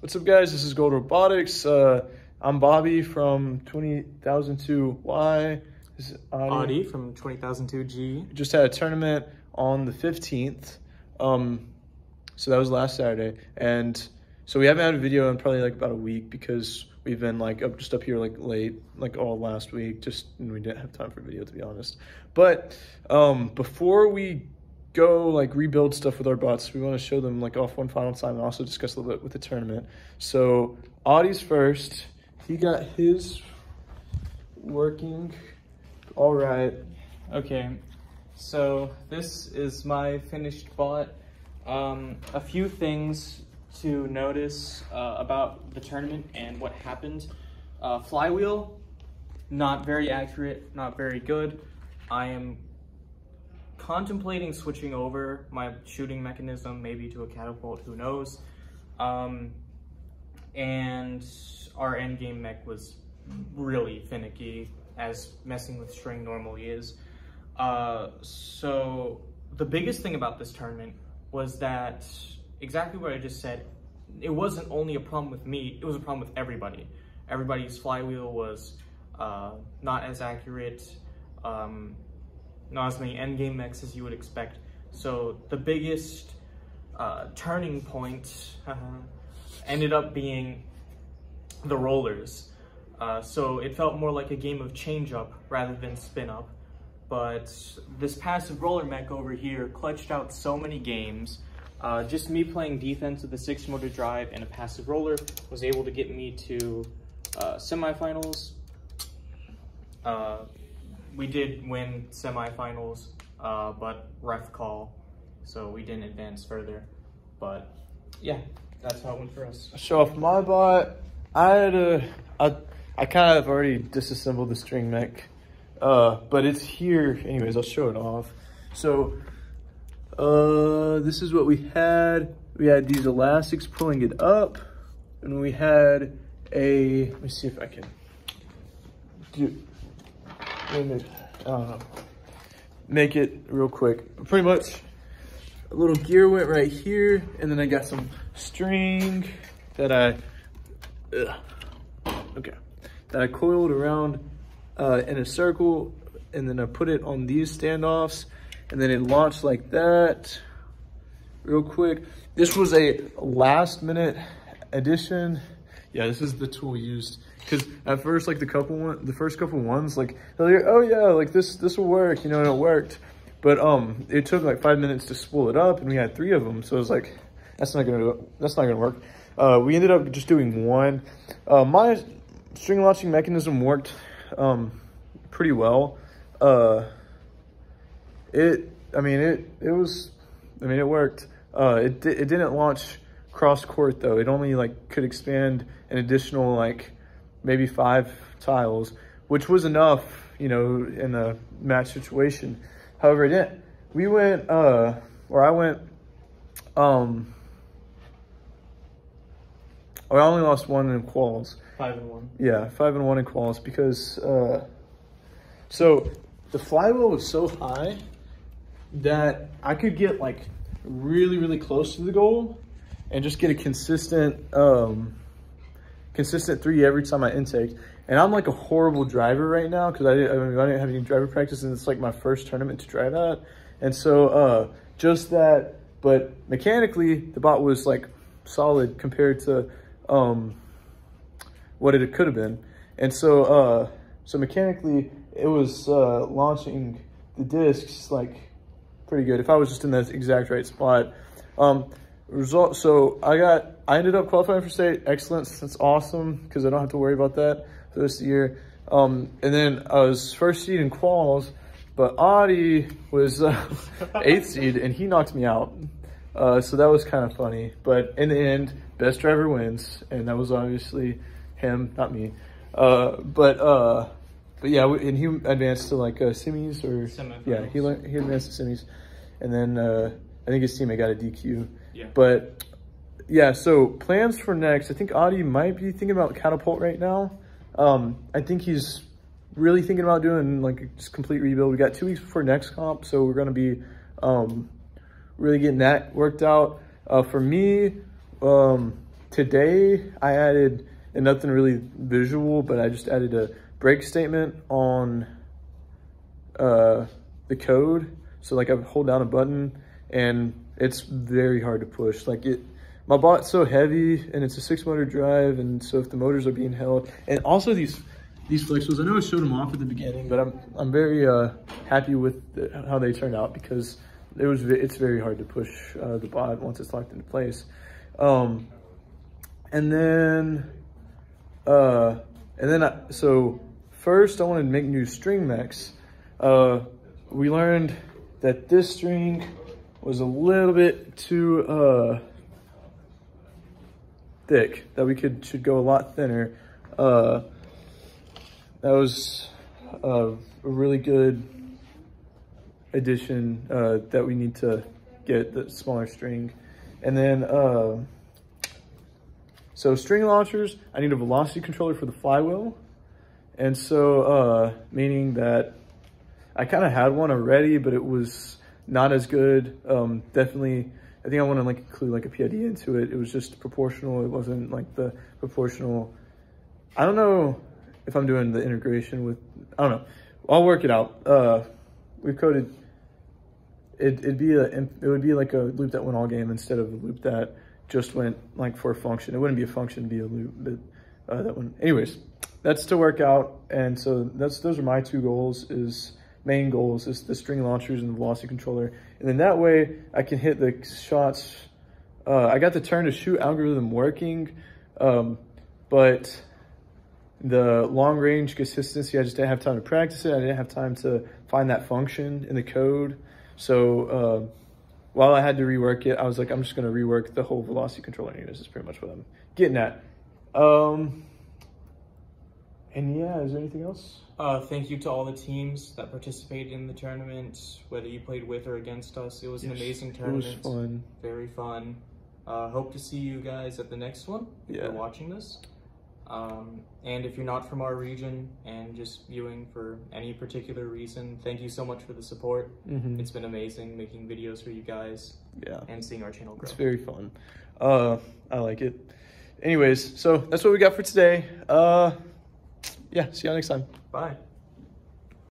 What's up, guys? This is Gold Robotics. I'm Bobby from 20,002Y. This is Audie from 20,002G. Just had a tournament on the 15th. So that was last Saturday. And so we haven't had a video in probably like about a week because we've been like up here like late, like all last week, and we didn't have time for a video, to be honest. But before we go like rebuild stuff with our bots, we want to show them like off one final time and also discuss a little bit with the tournament. So Audie's first. He got his working all right. Okay, so this is my finished bot. A few things to notice about the tournament and what happened. Flywheel, not very accurate, not very good. I am contemplating switching over my shooting mechanism, maybe to a catapult, who knows. And our endgame mech was really finicky, as messing with string normally is. So the biggest thing about this tournament was that, exactly what I just said, it wasn't only a problem with me, it was a problem with everybody. Everybody's flywheel was not as accurate, not as many endgame mechs as you would expect. So the biggest turning point ended up being the rollers. So it felt more like a game of change up rather than spin up. But this passive roller mech over here clutched out so many games. Just me playing defense with a 6-motor drive and a passive roller was able to get me to semifinals. We did win semifinals, but ref call, so we didn't advance further. But yeah, that's how it went for us. Show off my bot. I kind of already disassembled the string mech, but it's here anyways. I'll show it off. So this is what we had. We had these elastics pulling it up, and we had a, let me see if I can do, I don't know, make it real quick. Pretty much a little gear went right here, and then I got some string that I coiled around in a circle, and then I put it on these standoffs, and then it launched like that real quick. This was a last minute addition. Yeah, this is the tool used, because at first, like the first couple ones, like they're like, oh yeah, like this will work, you know, and it worked. But it took like 5 minutes to spool it up, and we had 3 of them, so it was like, that's not gonna work. We ended up just doing one. My string launching mechanism worked pretty well. It worked. It didn't launch cross court though. It only like could expand an additional like maybe 5 tiles, which was enough, you know, in a match situation. However, it didn't. We went, I only lost 1 in quals. 5-1. Yeah, 5-1 in quals because, so the flywheel was so high that I could get like really, really close to the goal and just get a consistent 3 every time I intake. And I'm like a horrible driver right now because I didn't have any driver practice, and it's like my first tournament to try that. And so just that, but mechanically the bot was like solid compared to what it could have been. And so so mechanically it was launching the discs like pretty good if I was just in that exact right spot. So I ended up qualifying for state excellence. That's awesome because I don't have to worry about that for this year. And then I was first seed in quals, but Audie was 8th seed and he knocked me out. So that was kind of funny, but in the end, best driver wins, and that was obviously him, not me. But yeah, and he advanced to like semis or yeah, he advanced to semis, and then I think his teammate got a DQ. Yeah. But yeah, so plans for next. I think Audie might be thinking about catapult right now. I think he's really thinking about doing like a just complete rebuild. We got 2 weeks before next comp, so we're gonna be really getting that worked out. For me, today I added, and nothing really visual, but I just added a break statement on the code. So like I hold down a button and it's very hard to push. Like my bot's so heavy and it's a 6-motor drive, and so if the motors are being held, and also these flexibles, I know I showed them off at the beginning, but I'm very happy with how they turned out, because it's very hard to push the bot once it's locked into place. So first I wanted to make new string mechs. We learned that this string was a little bit too thick, that we should go a lot thinner. That was a really good addition, that we need to get the smaller string. And then, so string launchers, I need a velocity controller for the flywheel. And so, meaning that I kind of had one already, but it was not as good. Definitely, I think I want to like include like a PID into it. It was just proportional. It wasn't like the proportional. I don't know if I'm doing the integration with, I don't know. I'll work it out. We've coded, it would be like a loop that went all game instead of a loop that just went like for a function. It wouldn't be a function, it'd be a loop, but that one. Anyways, that's to work out. And so those are my two goals, main goals is the string launchers and the velocity controller. And then that way I can hit the shots. I got the turn to shoot algorithm working, but the long range consistency, I just didn't have time to practice it. I didn't have time to find that function in the code. So while I had to rework it, I was like, I'm just gonna rework the whole velocity controller anyways. Is pretty much what I'm getting at. And yeah, is there anything else? Thank you to all the teams that participated in the tournament, whether you played with or against us. It was an amazing tournament. It was fun. Very fun. Hope to see you guys at the next one if you're watching this. And if you're not from our region and just viewing for any particular reason, thank you so much for the support. It's been amazing making videos for you guys and seeing our channel grow. It's very fun. I like it. Anyways, so that's what we got for today. Yeah, see y'all next time. Bye.